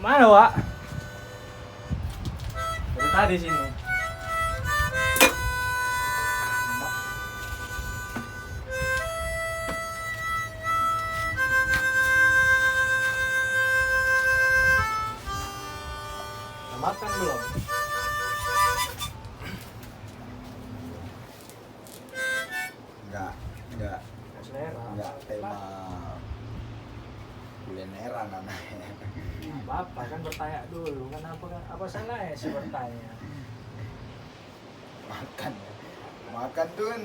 Mana, Wak? Dari tadi sini. Udah makan belum? Enggak Selera. tema kulineran anaknya. Bapak kan bertanya dulu, kan apa salahnya sih bertanya? Makan tuh kan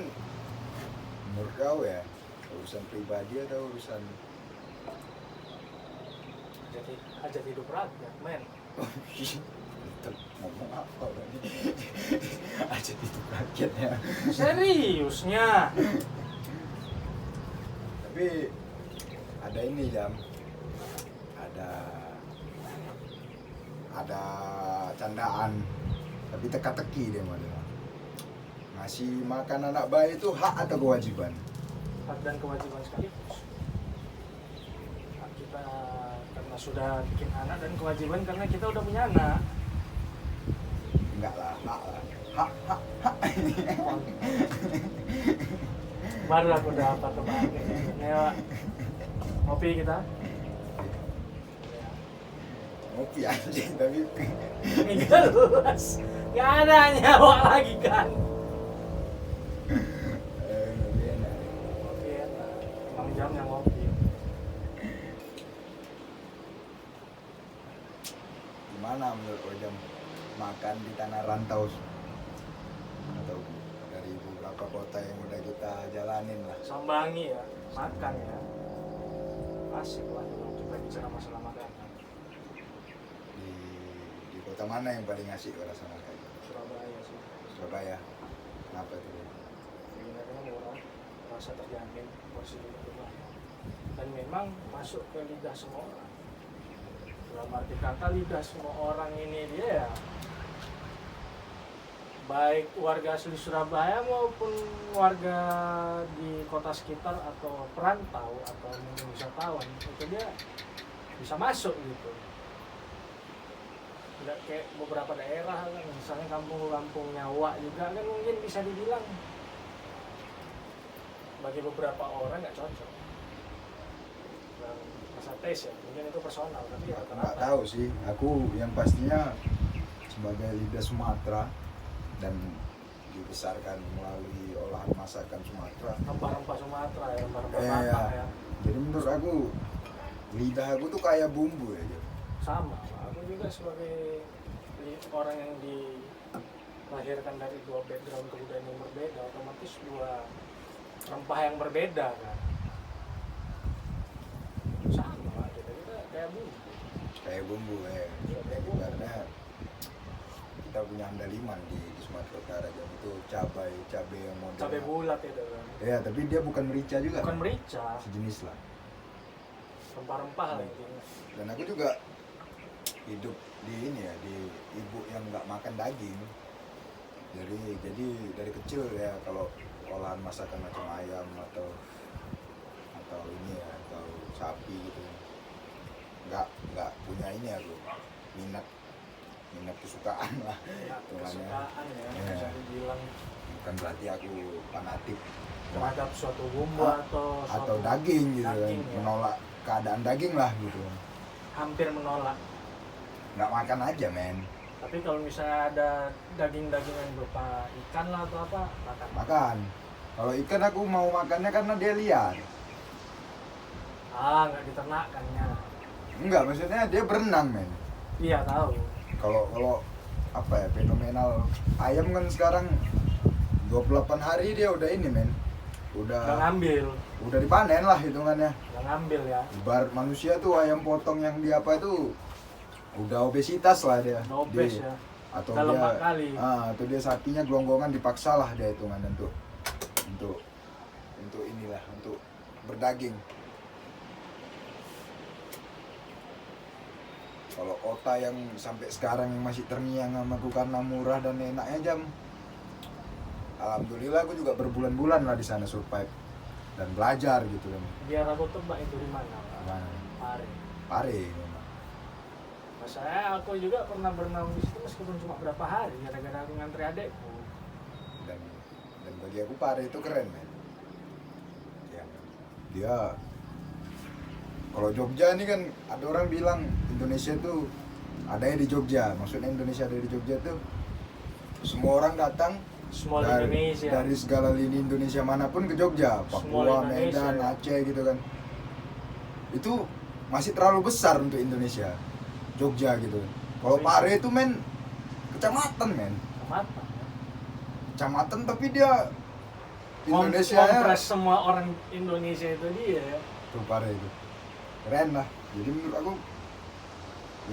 menurut kau ya urusan pribadi atau urusan Jadi hajat hidup rakyat, men. ngomong apa berarti aja itu rakyatnya. Seriusnya? Tapi ada ini Jam, ada candaan tapi teka-teki dia malah. Ngasih makan anak bayi itu hak atau kewajiban? Hak dan kewajiban sekaligus. Hak kita karena sudah bikin anak, dan kewajiban karena kita udah punya anak. Enggak lah, hak lah. Hak. Baru aku dapat teman. Nih, Wak. Ngopi kita. Ngopi anjing tapi Ini jelas. Gak ada nyawa lagi kan. ngopi enak. Ngopi enak. Emang jamnya ngopi. Gimana menurut kau Jam makan di tanah rantau atau dari beberapa kota yang udah kita jalanin lah? Sambangi ya, makan ya. Asik lah kalau kita bicara masalah makanan. Di kota mana yang paling asik kau rasa makan? Surabaya sih. Surabaya. Kenapa tuh? Sebenarnya murah, rasa terjamin, porsi juga banyak. Dan memang masuk ke lidah semua orang. Dalam arti kata lidah semua orang ini dia ya, baik warga asli Surabaya maupun warga di kota sekitar atau perantau atau mungkin wisatawan, itu dia bisa masuk gitu. Tidak kayak beberapa daerah kan, misalnya kampung-kampung Nyawa juga kan mungkin bisa dibilang bagi beberapa orang nggak cocok. Dan masa tes ya, mungkin itu personal, tapi ya Nggak rata-rata. tahu sih. Aku yang pastinya sebagai lidah Sumatera dan dibesarkan melalui olahan masakan Sumatera. Rempah-rempah Sumatera ya, rempah-rempah Iya. Batak ya. Jadi menurut aku lidah aku tuh kayak bumbu ya. Jam. Sama, aku juga sebagai orang yang dilahirkan dari dua background kebudayaan yang berbeda, otomatis dua rempah yang berbeda kan. Sama kita kayak bumbu. Kayak bumbu ya. Kayak bumbu. Karena kita punya andaliman di Sumatera Utara Jam, itu cabai yang model. Cabai bulat itu kan. Ya, tapi dia bukan merica juga. Bukan merica, Sejenis lah. rempah-rempah lah intinya. Dan aku juga hidup di ini ya, di ibu yang nggak makan daging. Jadi dari kecil ya kalau olahan masakan macam ayam atau ini ya, atau sapi gitu, nggak punya ini aku minat kesukaan lah. Ya, Hitungannya. kesukaan ya, Iya. bisa dibilang Bukan berarti aku fanatik terhadap suatu bumbu atau atau suatu daging gitu kan, daging, ya. menolak keadaan daging lah gitu. hampir menolak. Nggak makan aja men. Tapi kalau misalnya ada daging-daging yang berupa ikan lah atau apa, Makan. Kalau ikan aku mau makannya karena dia liar. nggak diternakkannya. Enggak, maksudnya dia berenang men. Iya tahu. Kalau apa ya, fenomenal ayam kan sekarang 28 hari dia udah ini men. Udah Udah ngambil, dipanen lah hitungannya. udah ngambil ya. Ibarat manusia tuh ayam potong yang di apa itu udah obesitas lah dia. Nobes ya. Atau Udah dia lemak kali. atau dia sapinya gelonggongan dipaksa lah dia hitungan untuk inilah, untuk berdaging. Kalau kota yang sampai sekarang yang masih terngiang sama aku karena murah dan enaknya Jam, alhamdulillah aku juga berbulan-bulan lah di sana survive dan belajar gitu kan. Biar aku tebak itu di mana. Gimana? Pare. Pare memang. Masalahnya aku juga pernah berenang di situ meskipun cuma berapa hari gara-gara aku ngantri adekku. Dan bagi aku Pare itu keren men. Ya, dia kalau Jogja ini kan ada orang bilang Indonesia tuh adanya di Jogja. Maksudnya Indonesia ada di Jogja tuh semua orang datang Small Indonesia. dari segala lini Indonesia manapun ke Jogja, Papua, Small Medan, Indonesia. Aceh gitu kan. Itu masih terlalu besar untuk Indonesia, Jogja gitu. Kalau Pare itu men kecamatan men, Mata. kecamatan tapi dia Indonesia Kompres semua orang Indonesia itu dia ya. tuh Pare itu keren lah. Jadi menurut aku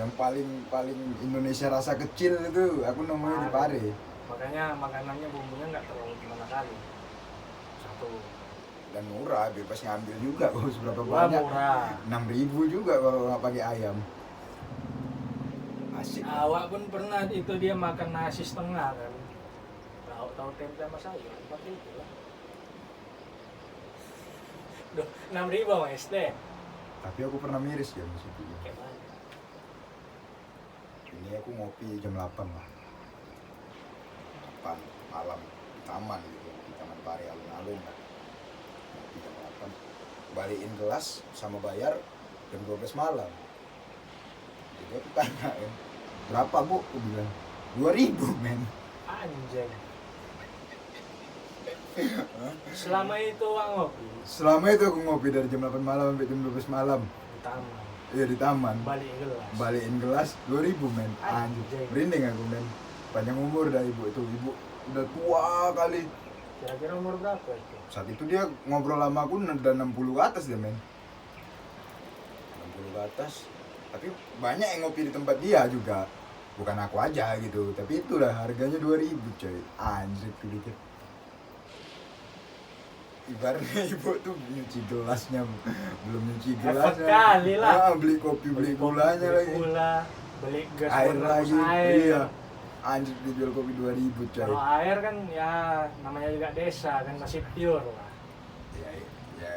yang paling Indonesia rasa kecil itu aku nemuin di Pare. Makanya makanannya bumbunya nggak terlalu gimana kali. Satu. Dan murah, bebas ngambil juga kalau seberapa Wah, banyak. murah. 6.000 juga kalau nggak pakai ayam. Asik. Awak pun pernah itu dia makan nasi setengah kan. Tahu tempe sama sayur, pakai itu lah. 6.000 sama SD. Tapi aku pernah miris ya di situ. Kayak mana? Ini aku ngopi jam 8 lah. 8 malam di taman gitu, di Taman Pare alun-alun lah. Ngopi jam 8. Balikin gelas sama bayar jam 12 malam. Jadi aku tanya kan, berapa bu? Aku bilang 2.000 men. Anjing. Selama itu awak ngopi Selama itu aku ngopi dari jam 8 malam sampai jam 12 malam. di taman. Iya di taman. Balik gelas. Balikin gelas 2.000 men. Anjir. Anjing. Merinding aku men. Panjang umur dah ibu itu. Ibu udah tua kali. Kira-kira umur berapa itu? Saat itu dia ngobrol sama aku udah 60 ke atas dia men. 60 ke atas. Tapi banyak yang ngopi di tempat dia juga. Bukan aku aja gitu. Tapi itulah harganya 2.000 coy. Anjir pikir. Ibaratnya ibu tuh nyuci gelasnya belum nyuci Effort gelasnya. kali lah. Beli kopi, beli gulanya beli lagi. gula, beli gas Air buat lagi. rebus air. Iya. Anjir dijual kopi 2.000 coy. Kalau air kan ya namanya juga desa kan masih pure lah. Ya, ya,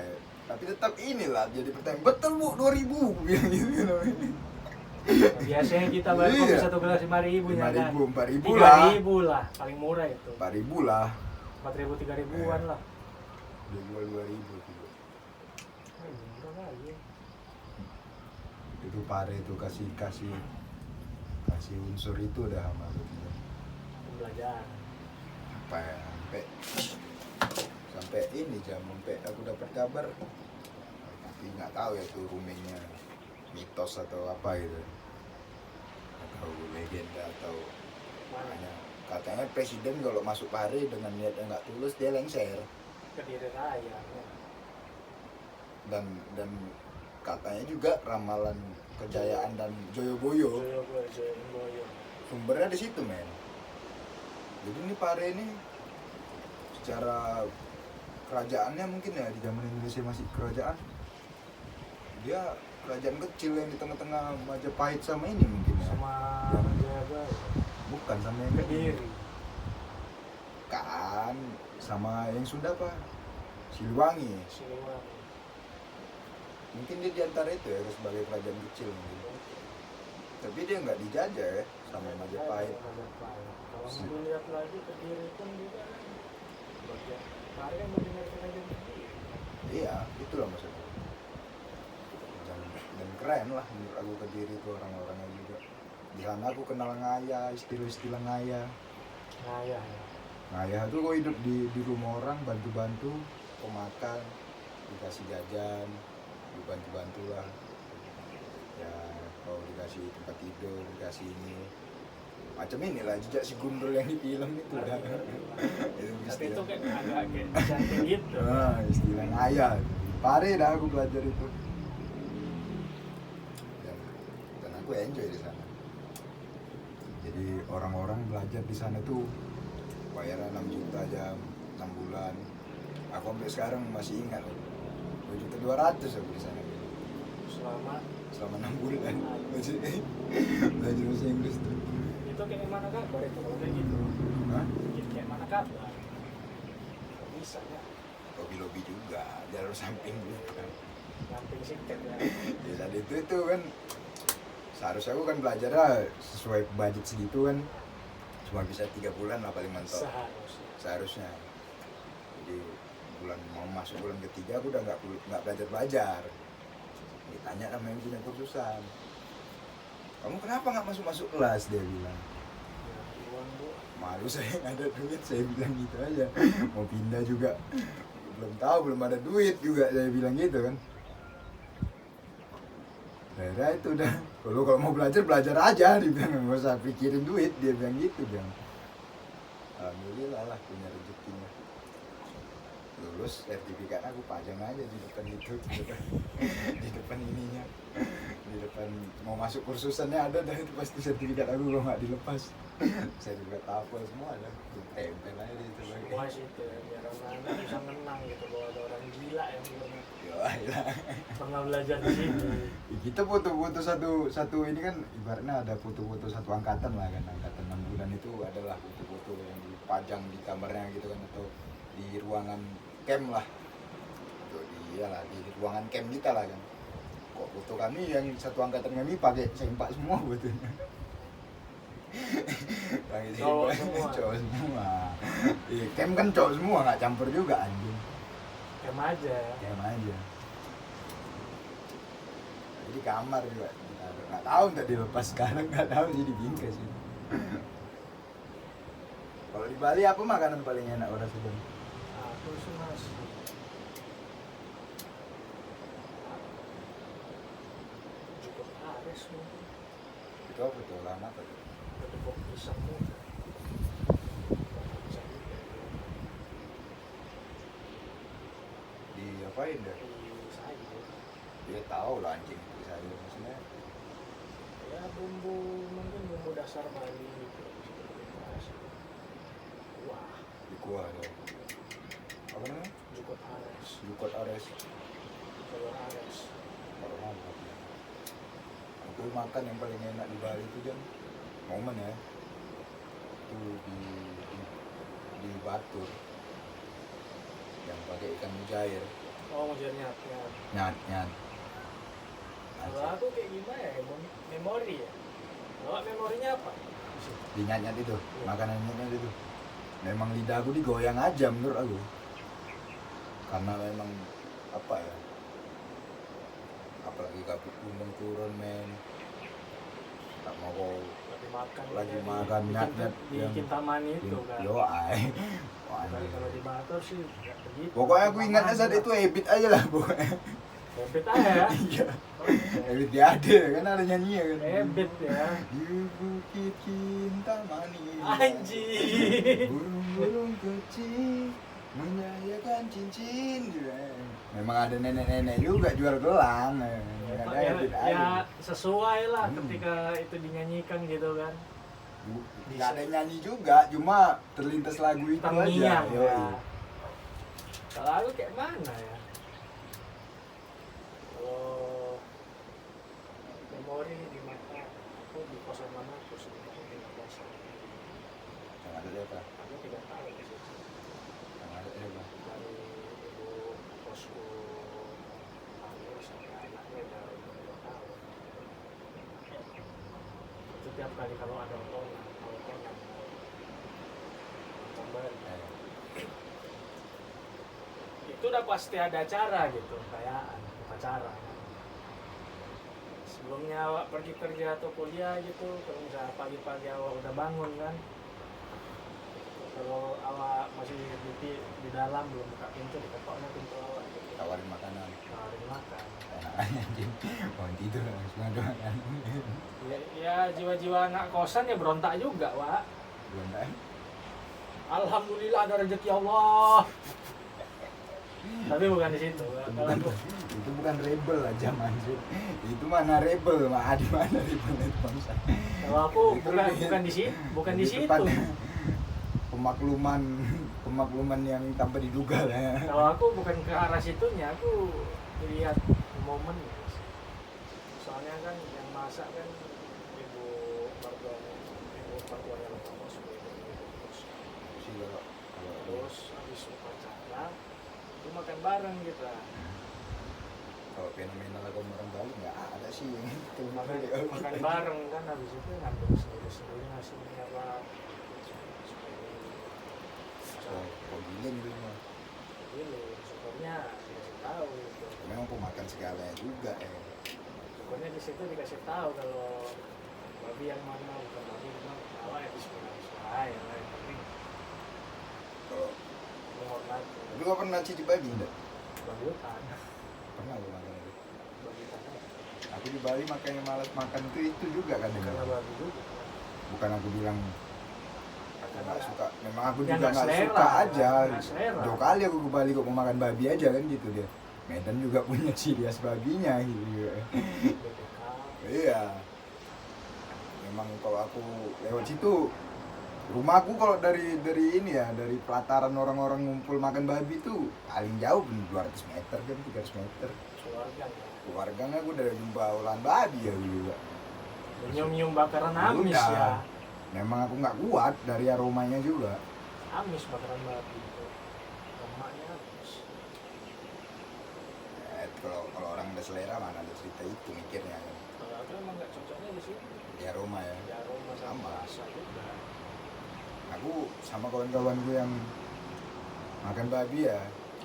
tapi tetap inilah jadi pertanyaan. Betul bu 2.000 aku bilang gitu. Nah, biasanya kita bayar kopi Iya. satu gelas 5.000 ya kan. 5.000, 4.000 lah. 3.000 lah, paling murah itu. 4.000 lah. 4.000 3.000-an lah. Dia jual 2.000 gitu. Murah kali. Itu Pare itu kasih unsur itu dah sama aku. Pembelajaran. Apa ya sampai ini jam sampai aku dapat kabar tapi nggak tahu ya itu rumahnya mitos atau apa gitu atau legenda atau Mana? katanya presiden kalau masuk Pare dengan niat yang nggak tulus dia lengser Kediri Raya. dan katanya juga ramalan kejayaan dan Joyoboyo Joyo. sumbernya di situ men. Jadi ini Pare ini secara kerajaannya mungkin ya di zaman Indonesia masih kerajaan, dia kerajaan kecil yang di tengah-tengah Majapahit sama ini mungkin ya. Sama Jayabaya. Bukan sama yang Kediri. kan sama yang Sunda apa Siliwangi. Siliwangi. Mungkin dia di antara itu ya sebagai kerajaan kecil mungkin. Tapi dia nggak dijajah ya sama Majapahit. Kalau mau lihat lagi Kediri pun juga kan bagian Pare kan bagian dari kerajaan Kediri. Iya, itulah maksudnya. Dan keren lah menurut aku Kediri itu orang-orangnya juga. Di sana aku kenal ngaya, istilah-istilah ngaya. Nah ya. Ngaya itu kok hidup di rumah orang, bantu-bantu, kok makan, dikasih jajan, dibantu-bantu lah. Ya, kalau dikasih tempat tidur, dikasih ini. Macam inilah jejak si Gundul yang di film itu dah. Tapi itu kan agak cantik gitu. Istilah ngaya. Pare dah aku belajar itu. Dan aku enjoy di sana. Jadi orang-orang belajar di sana tuh bayaran 6 juta jam, 6 bulan. Aku sampai sekarang masih ingat 2.200.000 aku di sana. Selama 6 bulan. Belajar bahasa Inggris tuh. Itu kayak mana kabar itu kalau kayak gitu? Hah? Kayak mana kabar? Bisa ya. Lobby-lobby juga, jalur samping juga. Samping siket ya. Ya tadi itu kan seharusnya aku kan belajar sesuai budget segitu kan, cuma bisa 3 bulan lah paling mentok seharusnya. Jadi mau masuk bulan ketiga aku udah nggak belajar. Ditanya sama yang punya kursusan, kamu kenapa nggak masuk kelas, dia bilang. Malu saya nggak ada duit, saya bilang gitu aja. Mau pindah juga belum tahu, belum ada duit juga, saya bilang gitu kan. Akhirnya itu udah, kalau mau belajar aja, dia bilang, nggak usah pikirin duit, dia bilang gitu kan. Alhamdulillah lah punya rezekinya. Lulus, sertifikat aku pajang aja di depan itu, di depan ininya, di depan mau masuk kursusannya ada dah itu pasti sertifikat aku, kalau nggak dilepas. Sertifikat apa semua ada, tempel aja di itu. Semua sih itu ya, biar anak-anak bisa menang gitu, bahwa ada orang gila yang pernah belajar di sini. Kita foto-foto satu ini kan, ibaratnya ada foto-foto satu angkatan lah kan, angkatan 6 bulan itu adalah foto-foto yang dipajang di kamarnya gitu kan, atau di ruangan camp lah, di ruangan camp kita lah kan. Kok foto kami yang satu angkatan kami pakai sempak semua fotonya. Cowok semua. Cowok semua. Iya, camp kan cowok semua, nggak campur juga anjing. Camp aja. Jadi kamar juga nggak tahu nggak dilepas sekarang, nggak tahu sih, dibingkai sih. Kalau di Bali apa makanan paling enak orang Sudan? Aku sih nasi. Cukup Ares mungkin. Itu apa tuh, olahan apa tuh? Kedepok pisang muda. Diapain dah? Di sayur. Dia tahu lah anjing itu sayur maksudnya. Ya bumbu, mungkin bumbu dasar Bali gitu. Wah, Di kuah tuh. Apa namanya? Jukut Ares. Jukot Ares. Telur Ares. Kalau mantap. Aku makan yang paling enak di Bali itu kan momen ya. Itu di Batur. Yang pakai ikan mujair. Oh, mujarnya. Nyat. Kalau aku kayak gimana ya? Memori ya? Bawa memorinya apa? Di nyat itu, makanan nyat itu. Memang lidah aku digoyang aja menurut aku. Karena memang apa ya? Apalagi kabut gunung turun men. Tak mau kau lagi makan nyat yang di Kintaman itu kan. Yo ay. Kalau di Batur sih nggak begitu. Pokoknya aku ingatnya saat itu habit aja lah pokoknya. Habit aja ya. Iya. Habit dia ada kan, ada nyanyinya kan. Habit ya. Di bukit Kintamani. Anjing. Burung-burung kecil menyanyikan cincin juga. Memang ada nenek-nenek juga jual gelang. Ya sesuai lah ketika itu dinyanyikan gitu kan. Nggak ada nyanyi juga, cuma terlintas lagu itu aja. Ya. Kalau aku kayak mana ya? Kalau memori di mata aku di kosan mana aku sebelum aku pindah kosan. Yang ada siapa? Aku tidak tahu di situ. Yang ada siapa? Dari ibu kosku hamil sampai anaknya udah 2 tahun. Setiap kali kalau ada otongan itu udah pasti ada acara gitu, kayak acara. Sebelumnya awak pergi kerja atau kuliah gitu, kalau misalnya pagi-pagi awak udah bangun kan, kalau awak masih di dalam belum buka pintu, diketoknya pintu awak gitu. Tawarin makanan. Tawarin makan. Enak anjing. Mau tidur langsung ada makan. Ya jiwa-jiwa anak kosan ya berontak juga, Wak. Berontak. Alhamdulillah ada rezeki Allah. Tapi bukan di situ. Itu bukan rebel lah zaman itu. Itu mana rebel, mah di mana rebel itu bangsa. Kalau aku bukan di situ, bukan di situ. Pemakluman yang tanpa diduga lah ya. Kalau aku bukan ke arah situnya, aku lihat momen. Soalnya kan yang masak kan ibu mertuanya Bapak Bos. Terus habis upacara itu makan bareng gitu lah. Kalau kalau fenomena lagu orang Bali nggak ada sih yang itu. makan bareng kan, habis itu ngambil sendiri nasinya apa. Kok giling gitu mah. Dulu syukurnya dikasih tahu gitu. Memang pemakan segalanya juga ya. Syukurnya di situ dikasih tahu kalau babi yang mana, bukan babi memang awal ya bismillah ya lah, yang penting Kalau menghormati lu nggak pernah cicip babi enggak? babi hutan, Pernah gue makan itu. babi hutan Aku di Bali makanya malas makan itu juga kan. karena babi juga. Bukan aku bilang aku nggak suka, memang aku Ya, juga nggak nggak selera, suka aja. nggak selera. 2 kali aku ke Bali kok mau makan babi aja kan gitu dia. Medan juga punya ciri khas babinya gitu. BPK Iya. Memang kalau aku lewat situ, rumahku kalau dari ini ya, dari pelataran orang-orang ngumpul makan babi tuh paling jauh 200 meter kan, 300 meter. keluarga ya. Keluarganya aku udah jumpa olahan babi ya juga. Nyium-nyium bakaran amis Udah. ya, Memang aku nggak kuat dari aromanya juga. amis bakaran babi itu, lemaknya amis. Kalau orang ada selera mana ada cerita itu mikirnya kan. Kalau aku emang nggak cocoknya di sini, Di aroma ya. di aroma sama Sama. rasa juga. Aku sama kawan-kawanku yang makan babi ya,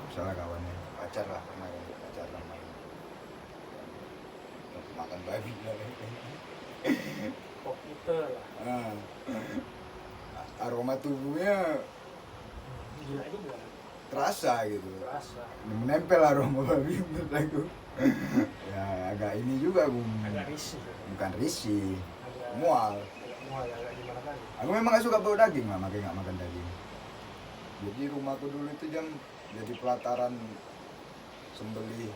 misalnya kawannya pacar lah, pernah kan pacar sama makan babi lah. Kok kita lah, Nah, aroma tubuhnya gila juga, terasa gitu, terasa. menempel aroma babi menurut aku. Ya agak ini juga aku, Agak risih, bukan risih, agak mual. mual, agak gimana kali. Aku memang gak suka bau daging lah, makanya gak makan daging. Jadi rumahku dulu itu jadi pelataran sembelih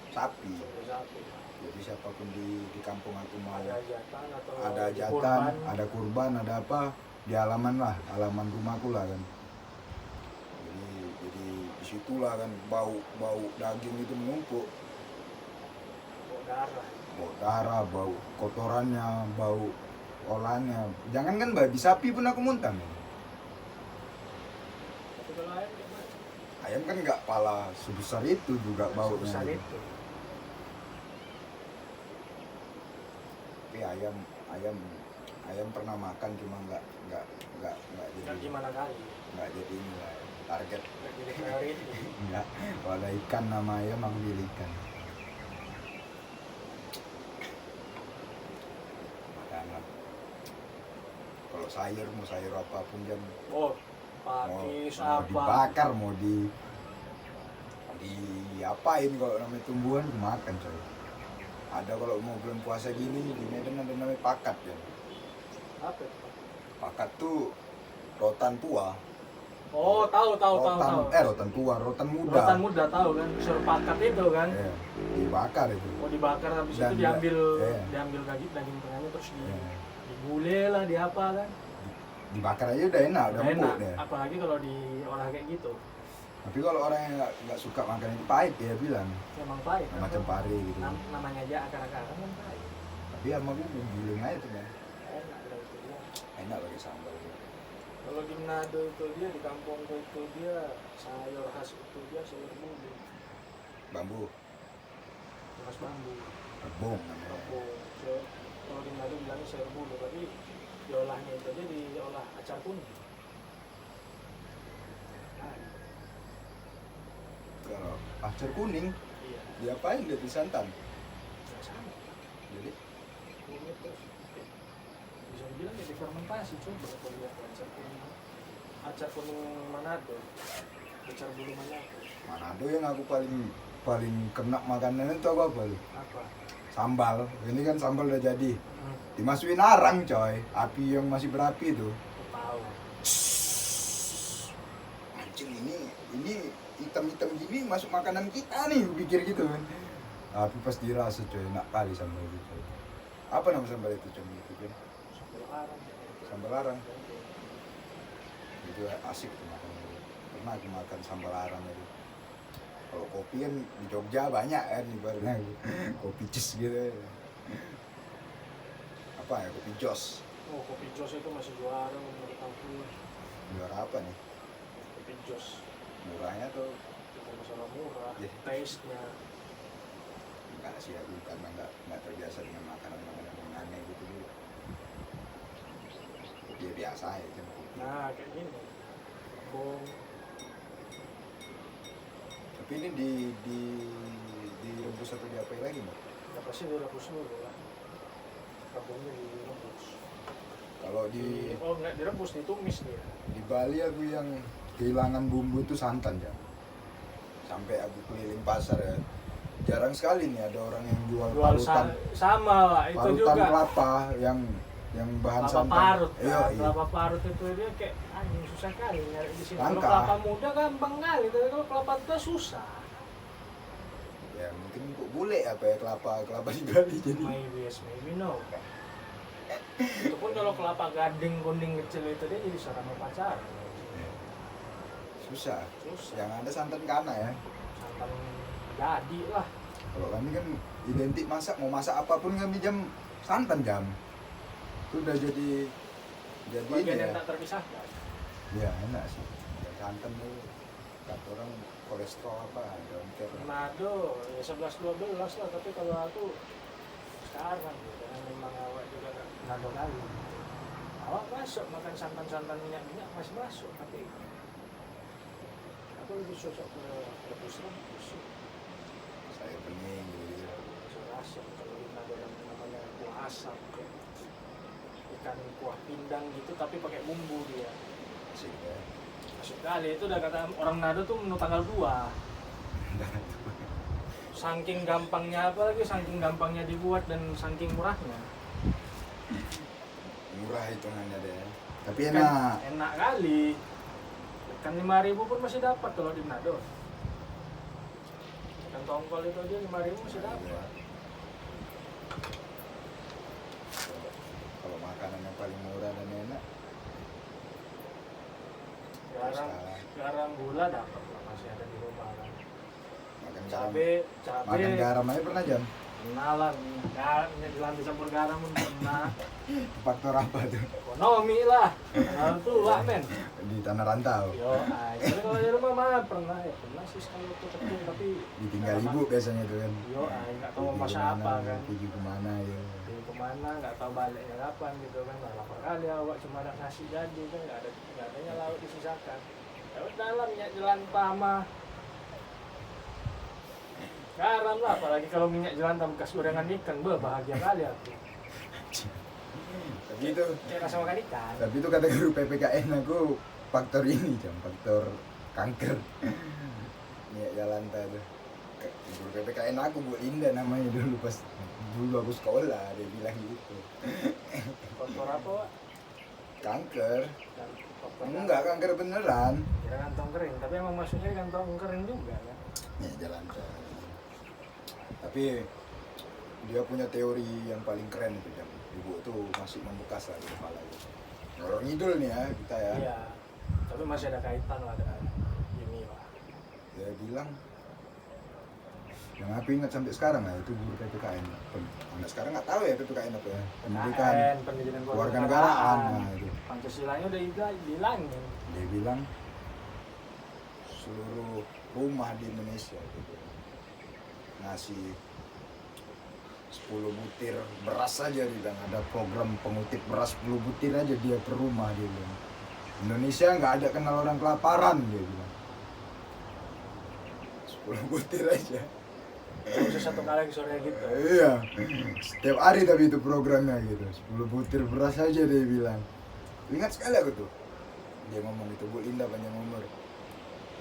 sapi. Sampai sapi. Jadi siapapun di kampung aku mau Ada hajatan atau ada di hajatan, kurban, ada kurban, ada apa di halaman lah, halaman rumahku lah kan. Jadi disitulah kan bau daging itu menumpuk, bawa darah. bau darah, bau kotorannya, bau olahannya. Jangan kan babi, sapi pun aku muntah nih. Tapi kalau ayam gimana? Ayam kan nggak pala sebesar itu juga baunya. Sebesar gitu. itu. Tapi ayam pernah makan cuma nggak Nggak jadi gimana kali. nggak jadi ini lah, target. Nggak jadi priority. Enggak, kalau ada ikan nama ayam aku pilih ikan. Makanan. Kalau mau sayur apapun jam Oh, mau pakis apa? dibakar, mau diapain, kalau namanya tumbuhan makan coy. Ada kalau mau bulan puasa gini di Medan ada namanya pakat ya. Apa itu? Pakat tuh rotan tua. Oh, tahu. Rotan tua, rotan muda. Rotan muda tahu kan, suruh pakat itu kan. Iya, dibakar itu. Oh, dibakar habis Dan itu diambil iya. diambil daging tengahnya terus Iya. digulai lah, di apa kan. Dibakar aja udah enak, udah empuk Enak, deh. apalagi kalau diolah kayak gitu. Tapi kalau orang yang nggak suka makan itu pahit dia bilang, Memang pahit. macam pari gitu. Namanya aja akar-akaran kan pahit. Tapi sama gue giling aja tuh kan, Enak lah itu dia. enak pakai sambal gitu. Kalau di Manado itu dia, di kampungku itu dia sayur khas itu dia sayur bumbu, Bambu, khas bambu. rebung namanya. Kalau di Manado bilangnya sayur bumbu, tapi diolahnya itu dia diolah acar kuning. Nah, Kalau acar kuning, iya, diapain dia di santan? nggak sama. Jadi Kunyit terus. Bisa dibilang ya difermentasi, coba kalau lihat acar kuning Manado, acar bulu Manado. Manado yang aku paling kena makanan itu apa lu? Apa? Sambal. Ini kan sambal udah jadi. Dimasukin arang coy, api yang masih berapi itu. Tahu. Anjing ini hitam-hitam gini masuk makanan kita nih, pikir gitu kan. Tapi pas dirasa coy, enak kali sambal itu coy. Apa nama sambal itu coy? Gitu kan? Sambal arang. Sambal arang. Itu asik tuh makan. Pernah aku makan sambal arang itu. Kalau kopi kan di Jogja banyak kan ibaratnya kopi cis gitu. Apa ya, kopi jos. Oh, kopi jos itu masih juara menurut aku. Juara apa nih? Kopi jos Murahnya tuh bukan masalah murah, Iya. taste-nya. sih aku karena nggak terbiasa dengan makanan-makanan yang aneh gitu juga. Ya biasa aja kopi. Nah kayak gini. Bom. Tapi ini direbus atau diapain lagi Mbak? Ya pasti direbus dulu lah. Rebusnya direbus. Kalau di Oh nggak direbus, ditumis dia. di Bali aku yang kehilangan bumbu itu santan ya. Sampai aku keliling pasar ya, jarang sekali nih ada orang yang jual parutan sama lah, itu parutan juga kelapa yang bahan kelapa santan. parut Iya, kan. iya. Kelapa parut itu dia kayak anjing susah kali nyari di sini. Kalau Langka. kelapa muda gampang kali, tapi kalau kelapa tua susah. Ya mungkin kok bule apa ya kelapa di Bali jadi. Maybe yes, maybe no. Itu pun kalau kelapa gading kuning kecil itu dia jadi sarang upacara. Susah. Susah. Yang ada santan kana ya. Santan jadi lah. Kalau kami kan identik masak, mau masak apapun kami jam santan jam. Itu udah jadi ini Bagian ya. yang tak terpisahkan. Ya enak sih. Dan santan tuh kata orang kolesterol apa, don't care. Manado ya 11-12 lah, tapi kalau aku sekarang gitu, karena memang awak juga gak Manado kali. Awak masuk makan santan-santan minyak-minyak masih masuk, tapi aku lebih cocok ke rebus-rebus. Saya pening gitu. Rasa kalau di Manado namanya kuah asam, kayak ikan kuah pindang gitu, tapi pakai bumbu dia. Asik ya. Masuk kali itu udah kata orang Manado tuh menu tanggal 2. Saking gampangnya, apalagi saking gampangnya dibuat dan saking murahnya. Murah hitungannya deh. Tapi Kan enak. enak kali. Kan 5.000 pun masih dapat kalau di Manado. Ikan tongkol itu aja 5.000 masih dapat. Iya. Kalau makanan yang paling murah dan enak, Garam gula dapat lah, masih ada di rumah kan. makan garam. Cabe Makan garam aja pernah jam. pernah lah, garamnya dilantik campur garam pun pernah. Faktor apa tuh? Ekonomi lah, kalau tua men. Di tanah rantau. Yo, tapi kalau di rumah mah pernah sih sekali waktu kecil, tapi Ditinggal ibu biasanya tuh kan. yo, nggak tahu Pergi masa kemana, apa kan. pergi kemana ya. Pergi kemana, nggak tahu baliknya kapan gitu kan. Nah, lapar kali awak cuma ada nasi jadi kan, nggak adanya lauk disisakan. Ya udah lah, minyak jelantah mah garam lah, apalagi kalau minyak jelantah bekas gorengan ikan, bahagia kali aku. Tapi itu, Kayak rasa makan ikan. tapi itu kata guru PPKN aku faktor ini jam, faktor kanker. Minyak jalan tuh. Guru PPKN aku Bu Linda namanya dulu pas aku sekolah dia bilang gitu. Faktor apa, Wak? Kanker. Faktor Enggak kanker beneran. kira kantong kering, tapi emang maksudnya kantong kering juga kan. Minyak jalan tuh. Tapi dia punya teori yang paling keren itu jam. Ibu tuh masih membekas lah di kepala gitu. Orang idol nih ya kita ya. Iya, tapi masih ada kaitan lah dengan ini lah. Dia bilang yang aku ingat sampai sekarang lah itu guru PPKN. Anak sekarang nggak tahu ya PPKN apa ya. Pendidikan pendidikan kewarganegaraan. Nah itu. Pancasilanya udah dihilangin. Dia bilang seluruh rumah di Indonesia gitu, ngasih 10 butir beras aja, dia bilang ada program pengutip beras 10 butir aja dia per rumah, dia bilang Indonesia nggak ada kenal orang kelaparan, dia bilang 10 butir aja. Khusus satu kali sore gitu. Iya, setiap hari tapi itu programnya gitu, 10 butir beras aja dia bilang. Ingat sekali aku tuh, dia ngomong itu, Bu Linda panjang umur,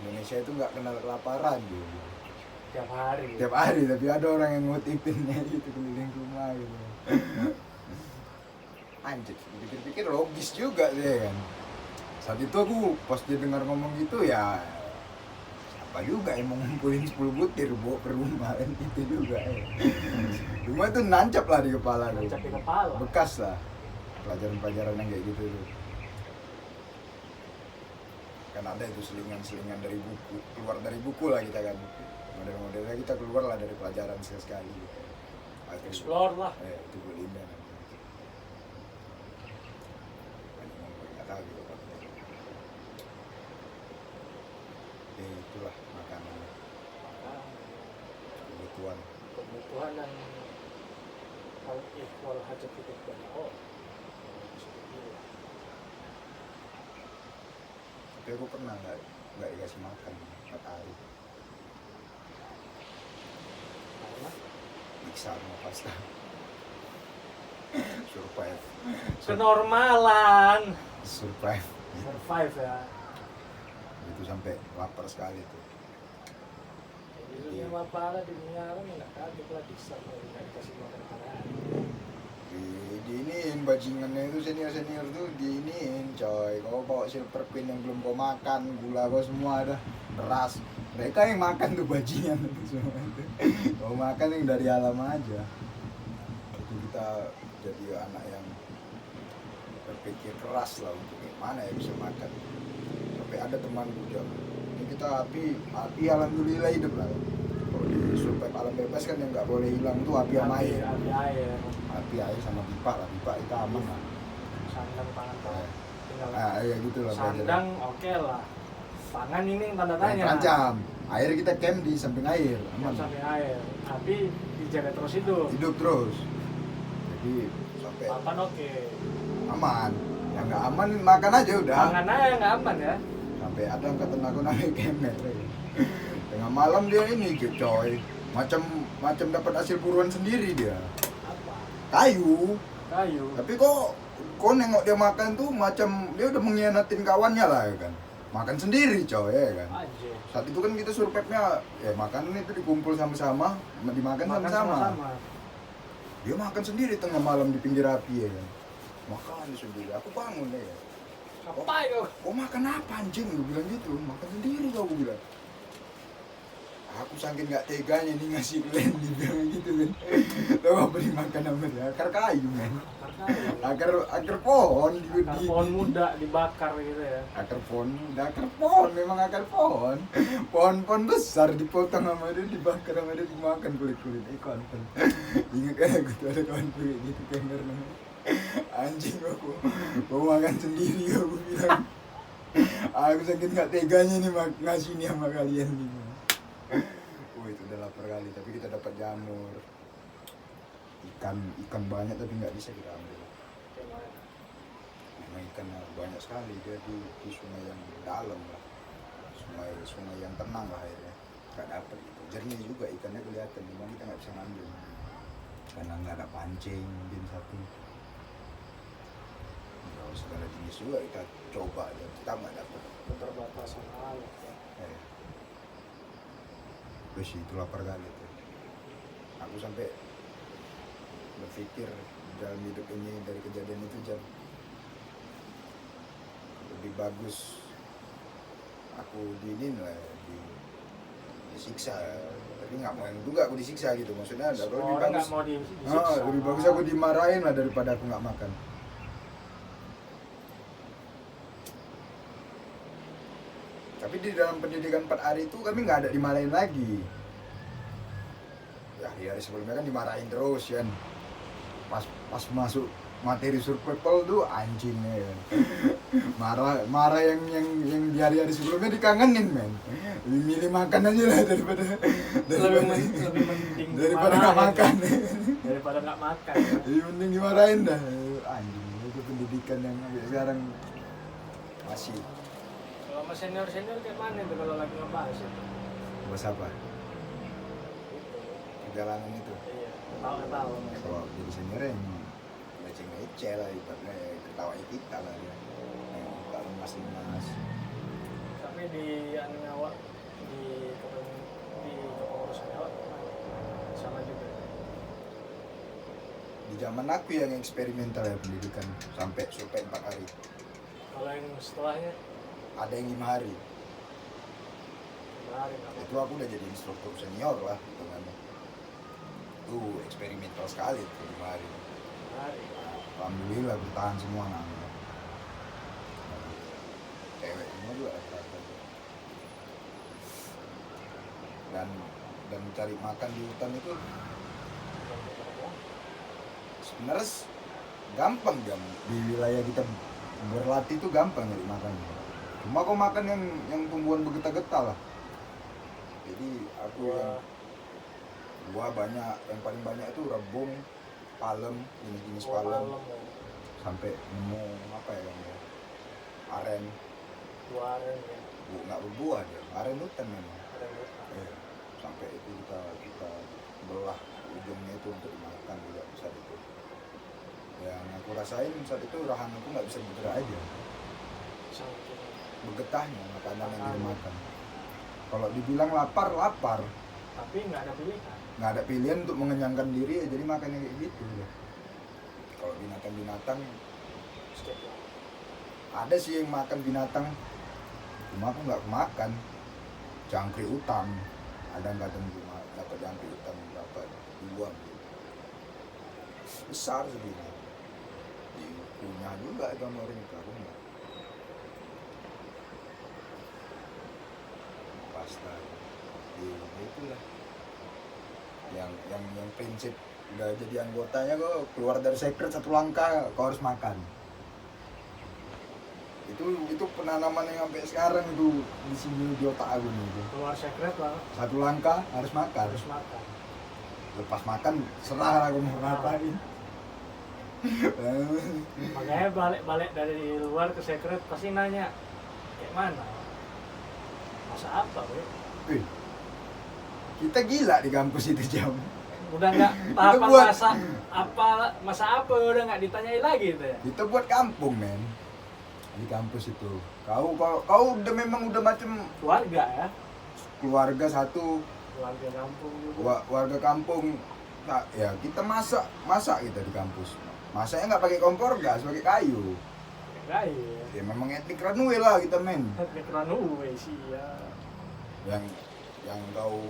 Indonesia itu nggak kenal kelaparan dia bilang. Tiap hari, tapi ada orang yang ngutipinnya gitu keliling rumah gitu. Anjir, pikir-pikir logis juga dia kan. Saat itu aku pas dia dengar ngomong gitu ya, siapa juga yang mau ngumpulin 10 butir bawa ke rumah kan, itu juga ya. Rumah itu nancap lah di kepala. Nancap di kepala. Bekas lah pelajaran-pelajaran yang kayak gitu tuh. Kan ada itu selingan-selingan dari buku, keluar dari buku lah kita kan. Model-modelnya kita keluar lah dari pelajaran sekali. Explore lah. Itu Bu Linda namanya. Nggak tahu gitu Pak. Itulah makanan kebutuhan. kebutuhan dan hal ikhwal hajat itu banyak sudah gila. Tapi aku pernah nggak dikasih makan 4 hari. Karena Nyiksa sama pasta. Survive. kenormalan Survive. survive ya. Itu sampai lapar sekali tuh. Jadi dunia mapala di dunia alam nggak kaget lah bisa nggak dikasih makan makanan. Diiniin bajingannya itu senior tuh diiniin coy. Kau bawa silver queen yang belum kau makan, gula kau semua ada, beras. Mereka yang makan tuh bajingan itu semua itu. Kau makan yang dari alam aja. Itu kita jadi anak yang berpikir keras lah untuk gimana ya bisa makan. Sampai ada temanku bilang, ini kita api alhamdulillah hidup lah. Kalau di survive alam bebas kan yang nggak boleh hilang tuh api sama air. Api air sama pipa lah, pipa kita aman lah. Sandang pangan tuh tinggal Ya gitu lah. sandang oke lah. Pangan ini yang tanda tanya. Terancam. Air kita camp di samping air, aman. Sampai air. Tapi dijaga terus Hidup terus. Jadi sampai Makan oke. aman. Yang nggak aman makan aja udah. Pangan aja nggak aman ya. Sampai ada angkatan aku naik kemet. Tengah malam dia ini coy. Macam dapat hasil buruan sendiri dia. Apa? Kayu. Tapi kok nengok dia makan tuh macam dia udah mengkhianatin kawannya lah ya kan. Makan sendiri coy ya kan. Aja. Saat itu kan kita survive-nya ya makanan itu dikumpul sama-sama, dimakan sama-sama. Dia makan sendiri tengah malam di pinggir api ya kan. Makan sendiri. Aku bangun ya. Apa itu? Kau makan apa anjing? Gue bilang gitu. Makan sendiri kau gue bilang. Aku saking gak teganya nih ngasih kalian dibilang gitu kan. Tahu apa dimakan sama dia? Akar kayu men. Akar pohon Akar pohon muda dibakar gitu ya. akar pohon memang akar pohon. Pohon besar dipotong sama dia, dibakar sama dia, dimakan kulit ikan. Ingat kan aku tuh ada kawan kulit gitu kan karena anjing aku makan sendiri aku bilang. Aku sakit gak teganya nih ngasih nih sama kalian nih. Itu udah lapar kali, tapi kita dapat jamur. Ikan banyak tapi nggak bisa kita ambil. Memang ikan banyak sekali dia di sungai yang dalam lah, sungai yang tenang lah airnya, nggak dapat gitu. Jernih juga ikannya kelihatan, memang kita nggak bisa ngambil karena nggak ada pancing mungkin satu. Ya, segala jenis juga kita coba ya, kita nggak dapat. Keterbatasan alat ya. Terus itu lapar kali tuh. Aku sampai berpikir dalam hidup ini dari kejadian itu jam lebih bagus aku diinin lah disiksa, tapi nggak mau juga aku disiksa gitu, maksudnya ada lebih Orang bagus nggak mau disiksa. lebih bagus aku dimarahin lah daripada aku nggak makan. Tapi di dalam pendidikan 4 hari itu kami nggak ada dimarahin lagi. Ya hari sebelumnya kan dimarahin terus kan. Pas masuk materi survival tuh anjingnya kan. Marah yang di hari-hari sebelumnya dikangenin men. Lebih milih makan aja lah daripada lebih mending daripada nggak makan. Daripada nggak makan. Lebih mending dimarahin dah. Anjing itu pendidikan yang sekarang masih. Kalau sama senior kayak mana itu kalau lagi ngebahas itu? Bahas apa? Perjalanan itu. Iya, tahu. Kalau jadi senior yang ngeceh lah ibaratnya ketawain kita lah ya. Kalau mas. Tapi di awak di kepengurusan awak sama juga. Di zaman aku yang eksperimental ya pendidikan sampai 4 hari. Kalau yang setelahnya Ada yang 5 hari. menarik apa? Itu aku udah jadi instruktur senior lah hitungannya. Itu eksperimental sekali tuh 5 hari. Menarik. Alhamdulillah bertahan semua anak-anak. Cewek semua juga rata-rata. Dan cari makan di hutan itu sebenarnya gampang jam di wilayah kita berlatih itu gampang nyari makan. Cuma kau makan yang tumbuhan bergetah-getah lah. Jadi aku yang Buah banyak, yang paling banyak itu rebung, palem, jenis Oh, palem, malam ya. sampai nemu apa ya namanya, aren. Buah aren ya. Nggak berbuah dia, aren hutan memang. Aren hutan. Iya. Sampai itu kita belah ujungnya itu untuk dimakan juga saat itu. Yang aku rasain saat itu rahang aku nggak bisa bergerak aja, Saking bergetahnya makanan yang dimakan. Kalau dibilang lapar, tapi nggak ada pilihan. nggak ada pilihan untuk mengenyangkan diri, jadi makannya kayak gitu ya. Kalau binatang Skip lah. ada sih yang makan binatang, cuma aku nggak makan. Jangkrik hutan ada nggak, cuma dapat jangkrik hutan dapat dibuang gitu. Besar segini, punya juga gambar ini aku nggak. Pasta itulah yang prinsip udah jadi anggotanya, kok keluar dari secret satu langkah kau harus makan. Itu penanaman yang sampai sekarang itu di sini di otak aku nih itu. Keluar secret lah, Satu langkah harus makan. harus makan. Lepas makan serah aku mau ngapain. Makanya balik dari luar ke secret pasti nanya kayak mana, masa apa weh? Wih, kita gila di kampus itu jam. Udah nggak tahapan masa apa udah nggak ditanyain lagi itu ya. Kita buat kampung men di kampus itu. Kau udah memang udah macam Keluarga ya, keluarga satu, keluarga kampung juga. warga kampung. Nah, ya kita masak kita di kampus. Masaknya nggak pakai kompor gas, pakai kayu. Kayak ya. Ya memang etnik Ranue lah kita men. Mikrono sih ya. Yang kau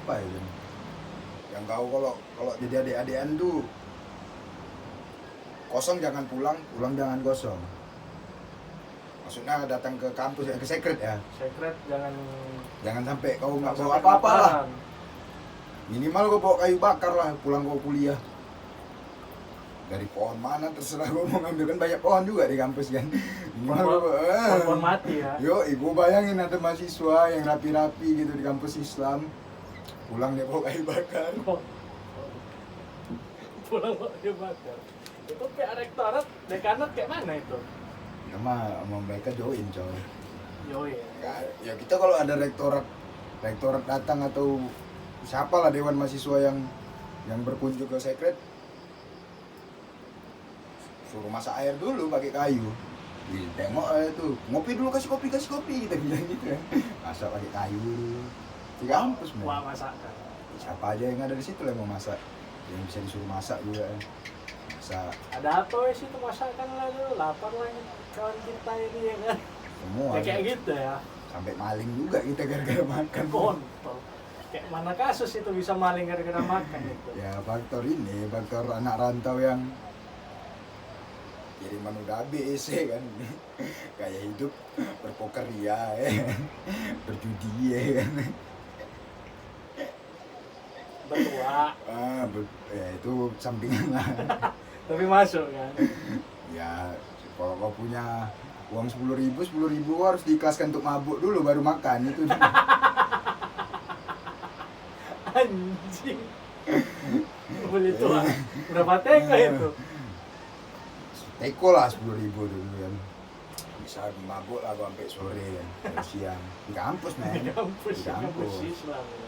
apa ya? Yang kau kalau jadi adik-adikan tuh kosong jangan pulang jangan kosong. Maksudnya datang ke kampus ke secret ya. Secret Jangan sampai kau nggak bawa sampai apa-apa lah. kelaparan. Minimal kau bawa kayu bakar lah pulang kau kuliah. Dari pohon mana terserah kau mau ngambil, kan banyak pohon juga di kampus kan. Minimal Pohon mati ya. Yo, ibu bayangin ada mahasiswa yang rapi-rapi gitu di kampus Islam. Pulang dia bawa kayu bakar. Pulang dia bakar. Itu kayak rektorat, dekanat kayak mana itu? Sama mereka join coy. Yoi ya. Ya kita kalau ada rektorat datang atau siapalah dewan mahasiswa yang berkunjung ke secret, suruh masak air dulu pakai kayu. Tengok tuh, ngopi dulu, kasih kopi kita bilang gitu ya. Masak pakai kayu dulu. Di kampus men. Wah, masakan. Siapa aja yang ada di situ lah mau masak, yang bisa disuruh masak juga. Masak Ada apa sih itu masakan lah dulu, lapar lah ini kawan kita ini ya kan. semua. Ya, kayak gitu ya. Sampai maling juga kita gara-gara makan. Kontol. Kayak mana kasus itu bisa maling gara-gara makan itu. Ya faktor anak rantau yang kiriman udah habis ya kan. Kayak hidup berpoker ya, berjudi ya kan. Bertua. Ya itu sampingan lah. Tapi masuk kan. Ya kalau kau punya uang 10.000 harus diikhlaskan untuk mabuk dulu baru makan itu. Anjing. Beli tua. Berapa teko itu? Teko lah 10.000 dulu kan. Bisa mabuk lah sampai sore kan, sampai siang di kampus men. Di kampus Islam. Ya.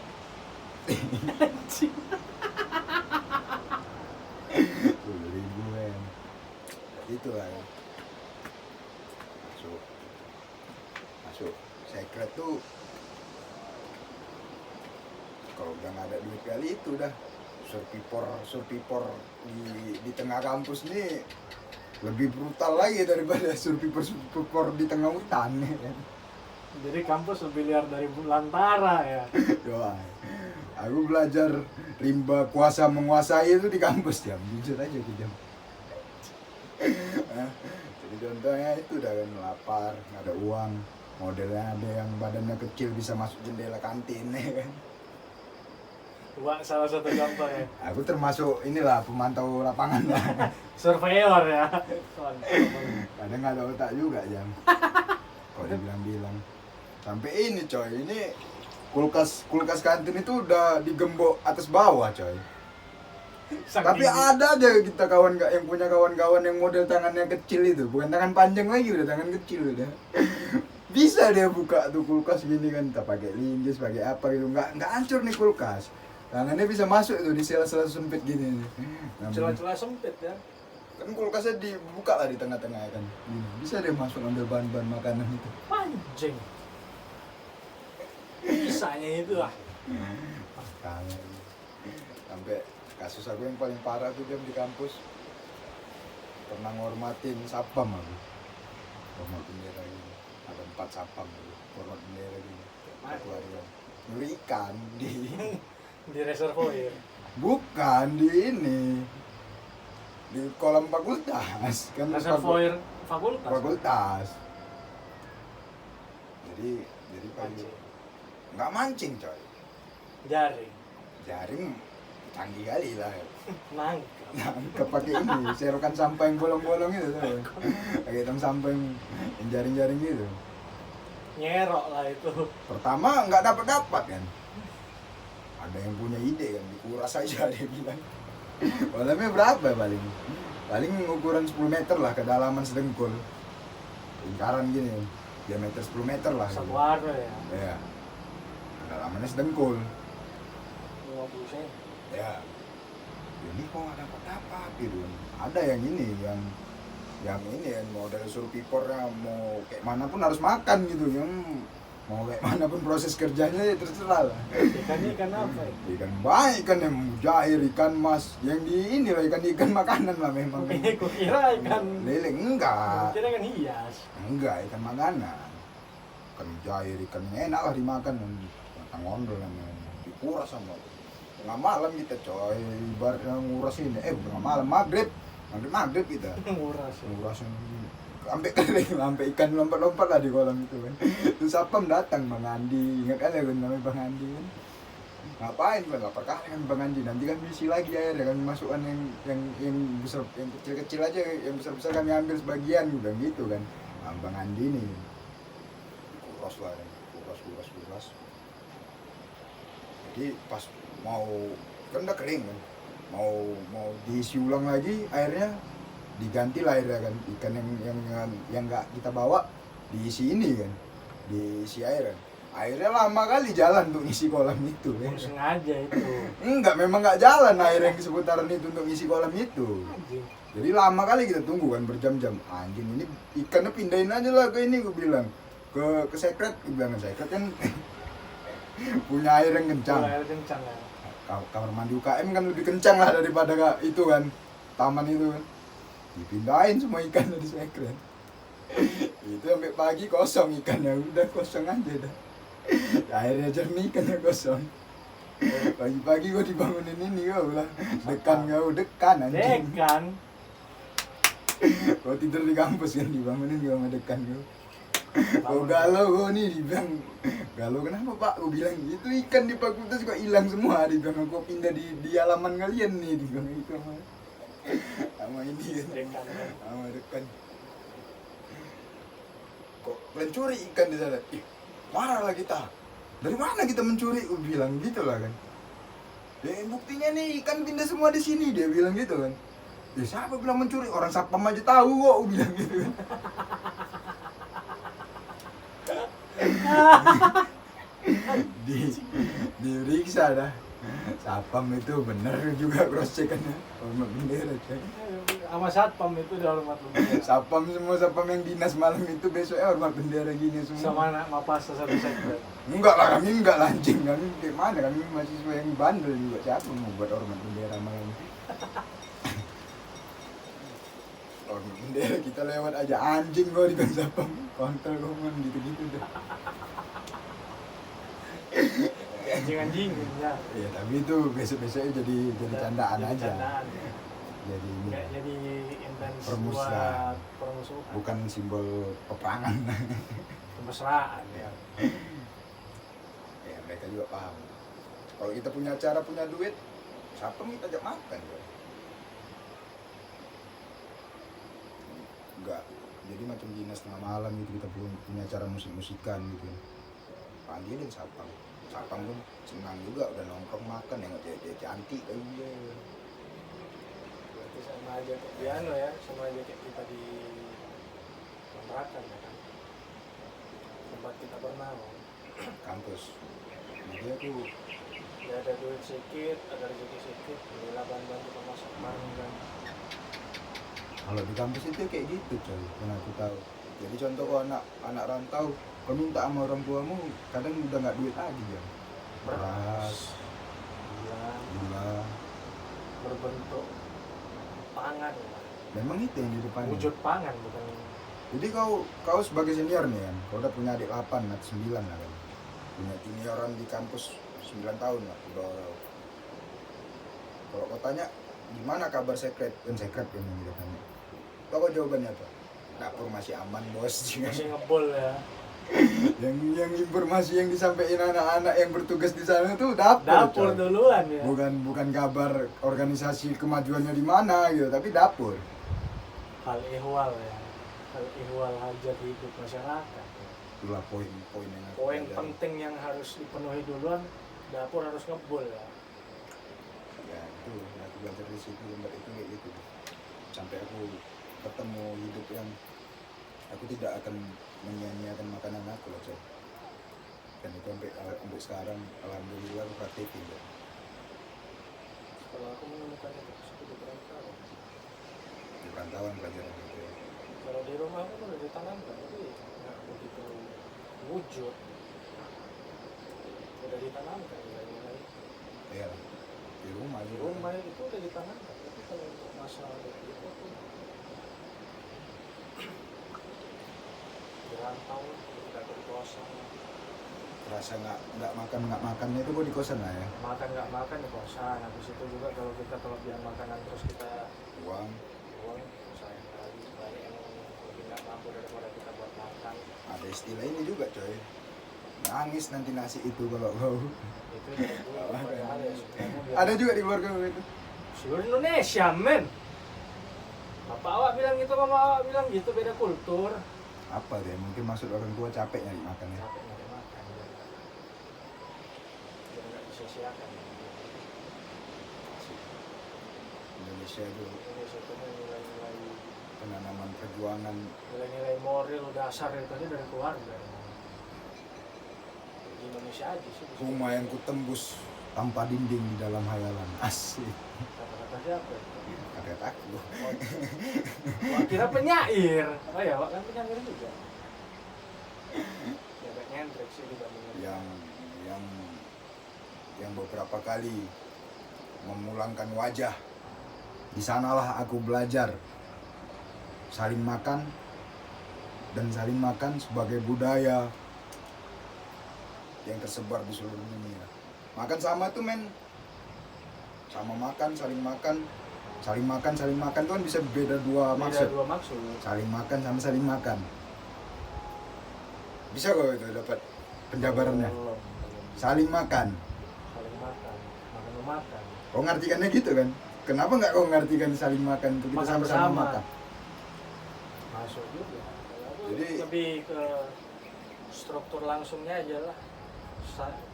Anjing. 10.000 men. Itu lah ya. Masuk secret tuh kalau udah nggak ada duit kali itu dah survivor di tengah kampus nih lebih brutal lagi daripada survivor di tengah hutan ya kan. Jadi kampus lebih liar dari Belantara ya. Doa. Aku belajar rimba kuasa menguasai itu di kampus jam, jujur aja ke jam. Jadi contohnya itu udah kan lapar, nggak ada uang, modelnya ada yang badannya kecil bisa masuk jendela kantin ya kan. Wah, salah satu contoh ya. Aku termasuk inilah pemantau lapangan lah. Surveyor ya. Kadang nggak ada otak juga jam. Kalau dibilang-bilang. Sampai ini coy, ini kulkas kantin itu udah digembok atas bawah coy. Tapi Saking ada aja kita yang punya kawan-kawan yang model tangannya kecil itu, bukan tangan panjang lagi, udah tangan kecil udah. Bisa dia buka tuh kulkas gini kan, tak pakai linggis, pakai apa gitu, nggak hancur nih kulkas. Tangannya bisa masuk tuh di sela-sela sempit gini. celah-celah sempit ya. Kan kulkasnya dibuka lah di tengah-tengah kan. Bisa dia masuk ambil bahan-bahan makanan itu. Anjing. Bisanya itu lah. Makanya. Sampai kasus aku yang paling parah tuh di kampus. Pernah ngormatin sapam aku. Hormat bendera gitu. Ada 4 sapam gitu. Hormat bendera gitu. Satu harian. Nyuri ikan Di reservoir. bukan di ini. Di kolam fakultas kan. Reservoir fakultas. Fakultas. Jadi pagi Mancing. nggak mancing coy, jaring canggih kali lah. Nangkep. Pakai ini serokan sampah yang bolong-bolong itu tuh, pakai tong sampah yang jaring-jaring gitu. Nyerok lah itu. Pertama nggak dapat kan, ada yang punya ide kan, dikuras aja dia bilang. Kolamnya berapa paling ukuran 10 meter lah, kedalaman sedengkul, lingkaran gini, diameter 10 meter lah. Satu Gitu. arah ya. Ya, kedalamannya sedengkul. 50 sen. Ya, ini kok nggak dapat gitu. Ada yang ini, yang ini yang model survivornya mau kayak mana pun harus makan gitu, yang mau kayak mana pun proses kerjanya ya terserah lah. Ikannya ikan apa ya? Ikan baik, ikan yang mujair, ikan mas, yang di ini lah, ikan makanan lah memang. Aku kira ikan Lele enggak, kira ikan hias. enggak ikan makanan, ikan mujair, ikan yang enak lah dimakan, matang ngondol namanya, dikuras sama. Tengah malam kita coy, ibaratnya nguras ini, tengah malam maghrib kita Nguras. nguras sampai kering, sampai ikan lompat-lompat lah di kolam itu kan. Terus sapam datang Bang Andi, ingat kan ya kan namanya Bang Andi kan, ngapain Bang, lapar kali kan Bang Andi, nanti kan diisi lagi air ya kan, masukkan yang besar, yang kecil-kecil aja, yang besar-besar kami ambil sebagian gitu kan. Nah, Bang Andi nih kuras lah, kuras. Jadi pas mau kan udah kering kan, mau diisi ulang lagi airnya, diganti lah airnya kan, ikan yang nggak kita bawa diisi ini kan, diisi air kan. Airnya lama kali jalan untuk ngisi kolam itu kan. Sengaja itu. Enggak, memang nggak jalan air yang di seputaran itu untuk ngisi kolam itu. Anjing. Jadi lama kali kita tunggu kan, berjam-jam. Anjing, ini ikannya pindahin aja lah ke ini, gue bilang ke sekret, gue bilang sekret kan punya air yang kencang. Air kencang ya. Kamar mandi UKM kan lebih kencang lah daripada itu kan, taman itu kan. Dipindahin semua ikan dari sekret. Itu sampai pagi kosong ikannya, udah kosong aja dah. Airnya jernih, ikannya kosong. Pagi-pagi gue dibangunin ini, gue bilang dekan anjing. Dekan. Gue tidur di kampus kan, dibangunin gue sama dekan gue. Oh galau gue nih, dibilang galau kenapa pak? Gue bilang itu ikan di fakultas kok hilang semua. Dibilang gue pindah di halaman kalian nih, dibilang itu sama ini kan, Dekan. sama dekan. Kok mencuri ikan di sana? Ih, marah lah kita. Dari mana kita mencuri? Gue bilang gitu lah kan. Ya buktinya nih ikan pindah semua di sini, dia bilang gitu kan. Ya siapa bilang mencuri? Orang sapam aja tahu kok, gue bilang gitu kan. Diperiksa dah, sapam itu bener juga cross check kan ya, hormat bendera cek. Sama satpam itu udah hormat bendera. Sapam semua sapam yang dinas malam itu besoknya hormat bendera gini semua. Sama anak mapasa satu sekret. Enggak lah, kami enggak lancing, kami gimana, kami mahasiswa yang bandel juga, siapa mau buat hormat bendera malam. Hormat bendera kita lewat aja anjing gua di sapam, kontrol komen gitu-gitu dah. Anjing-anjing ya. Ya tapi itu besok-besoknya jadi candaan Jadi aja. candaan. Jadi ini Kayak jadi intens Permusuhan. buat permusuhan. bukan simbol peperangan. Kemesraan ya. Ya mereka juga paham. Kalau kita punya acara, punya duit, siapa kita ajak makan bro? Enggak. Jadi macam dinas tengah malam gitu, kita punya acara musik-musikan gitu. Panggilin siapa? Sapang pun senang juga udah nongkrong makan nengok cewek cantik kayak gitu. Berarti sama aja kayak piano ya, sama aja kayak kita di kontrakan ya kan. Tempat kita bernaung. Kampus. Jadi aku Ya ada duit sedikit, ada rezeki sedikit, belilah bahan-bahan untuk masak bareng kan. kalau di kampus itu kayak gitu coy, yang aku tahu. Jadi contoh kalau anak rantau, kau minta sama orang tuamu, kadang udah nggak duit lagi ya. Beras, Gula, gula, berbentuk pangan ya. memang itu yang di depan. Wujud pangan bukan. Jadi kau sebagai senior nih kan, kau udah punya adik 8 atau 9 lah kan. Punya junioran di kampus 9 tahun lah udah. Kalau kau tanya gimana kabar sekret yang kita tanya, kau jawabannya apa? Dapur masih aman bos. Masih ngebol ya. yang informasi yang disampaikan anak-anak yang bertugas di sana tuh dapur Dapur coy. duluan ya. Bukan kabar organisasi kemajuannya di mana gitu, tapi dapur. Hal ihwal ya. Hal ihwal hajat hidup masyarakat. Itulah poin-poin yang aku Poin pelajari. penting yang harus dipenuhi duluan, dapur harus ngebul ya. Ya itu yang aku belajar di situ, gambar itu kayak gitu. Sampai aku ketemu hidup yang aku tidak akan menyia-nyiakan makanan aku loh coy. Dan itu sampai sekarang alhamdulillah aku praktekin ya. Kalau aku menemukan itu suatu di perantauan. Di perantauan pelajaran itu ya. Kalau di rumah aku udah ditanamkan, tapi nggak begitu wujud. Udah ditanamkan nilai-nilai. Iya di rumah Di rumah itu udah ditanamkan, tapi kalau untuk masalah itu aku di rantau, tidak di kosan. rasa nggak makannya itu kok di kosan lah ya. Makan nggak makan di kosan. Habis itu juga kalau kita kelebihan makanan terus kita Uang buang, sayang kali banyak yang lebih nggak mampu daripada kita buat makan. ada istilah ini juga coy, nangis nanti nasi itu kalau kau. Itu dari dulu padahal ya sebenarnya biar- Ada juga di keluarga kau itu. seluruh Indonesia men. Bapak awak bilang gitu, mama awak bilang gitu, beda kultur. Apa deh, mungkin maksud orang tua capek nyari makannya. Capek nyari makan biar nggak disia-siakan. Indonesia itu Indonesia itu nilai-nilai penanaman perjuangan. nilai-nilai moral dasar itu aja dari keluarga. Di Indonesia aja sih. Rumah yang kutembus tanpa dinding di dalam hayalan. Asik. Kata-kata siapa itu? Kata aku. Wah, kira penyair. Oh ya, Wak kan penyair juga. Ya baik Hendrik sih dibandingin. Yang beberapa kali memulangkan wajah. Di sanalah aku belajar saling makan dan saling makan sebagai budaya yang tersebar di seluruh dunia. Makan sama tuh men, sama makan, saling makan, saling makan, saling makan tuh kan bisa beda dua Beda maksud. dua maksud. Saling makan sama saling makan. Bisa kok itu dapat penjabarannya. Belum. Saling makan. Saling makan. Makan. Kau ngartikannya gitu kan? Kenapa nggak kau ngartikan saling makan itu kita Makan sama-sama bersama. makan? Masuk juga. Kalau aku Jadi- lebih ke struktur langsungnya aja lah.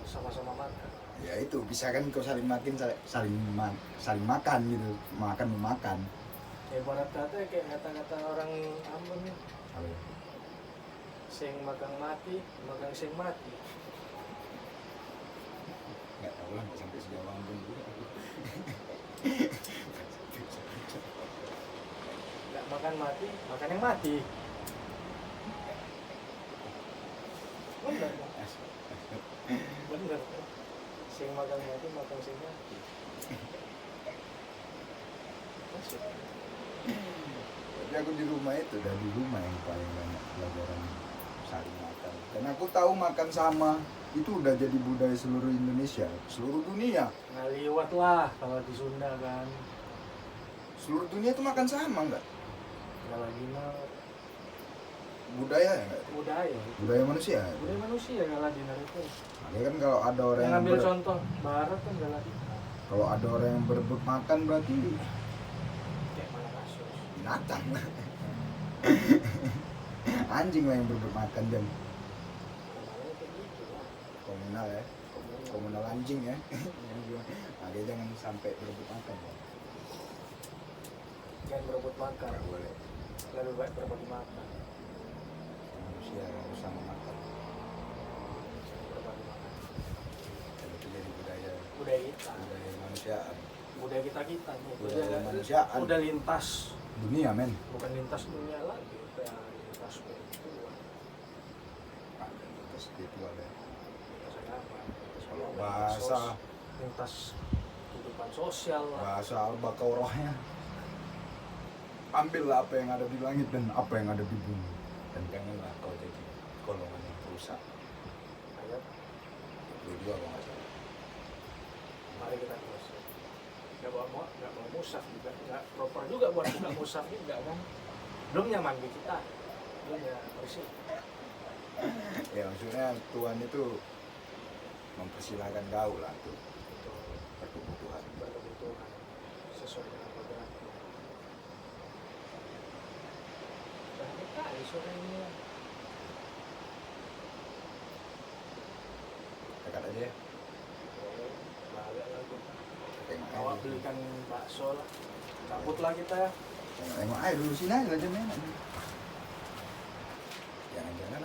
Sama-sama makan. Ya itu bisa kan kau saling makan, saling makan gitu, makan memakan. Ibarat kata kayak kata-kata orang Ambon nih. Apa ya? Sing makan mati, makan sing mati. Nggak tahu lah, nggak sampai sejauh Ambon juga. Nggak makan mati, makan yang mati. Bener kan? Bener kan? Sing makan mati, makan sing mati. Masuk. Tapi aku di rumah itu, dari rumah yang paling banyak pelajaran saling makan. Dan aku tahu makan sama itu udah jadi budaya seluruh Indonesia, seluruh dunia. Ngaliwat lah kalau di Sunda kan. Seluruh dunia itu makan sama nggak? Nggak lagi mah Budaya ya nggak? budaya. Budaya manusia. Budaya manusia nggak lagi itu. Makanya kan kalau ada orang Yang yang ambil contoh Barat kan nggak lagi. kalau ada orang yang berebut makan berarti Kayak mana kasus? binatang. Anjing lah yang berebut makan jam Kemarin kayak gitu lah. komunal ya. Komunal komunal anjing ya. Makanya jangan sampai berebut makan ya. Jangan berebut makan, Nggak boleh. lebih baik berbagi makan. Manusia harus sama makan. Berbagi makan. Dan itu jadi budaya Budaya kita, manusiaan. budaya kita nih, Budaya budaya kemanusiaan. udah lintas, Dunia men. bukan lintas dunia lagi, udah lintas spiritual. Itu spiritual ya. Lintas agama, lintas Kalau agama, bahasa lintas kehidupan sosial lah. bahasa al-baqarahnya, ambillah apa yang ada di langit dan apa yang ada di bumi, dan janganlah kau jadi golongan yang rusak. Ayat, 22 kalau nggak salah. mari kita terus. Nggak bawa musaf juga, nggak proper juga buat buka musaf juga kan. Belumnya mandi kita, belumnya bersih. Ya maksudnya Tuhan itu mempersilahkan kau lah tuh Untuk berkebutuhan. berkebutuhan sesuai dengan kodratnya. Udah kali sore ini ya. Dekat aja ya. Boleh, balik lagi. Tengok Awak aja. belikan bakso lah. Cabut lah kita ya. Tengok aja dulu sini aja jangan. Jangan-jangan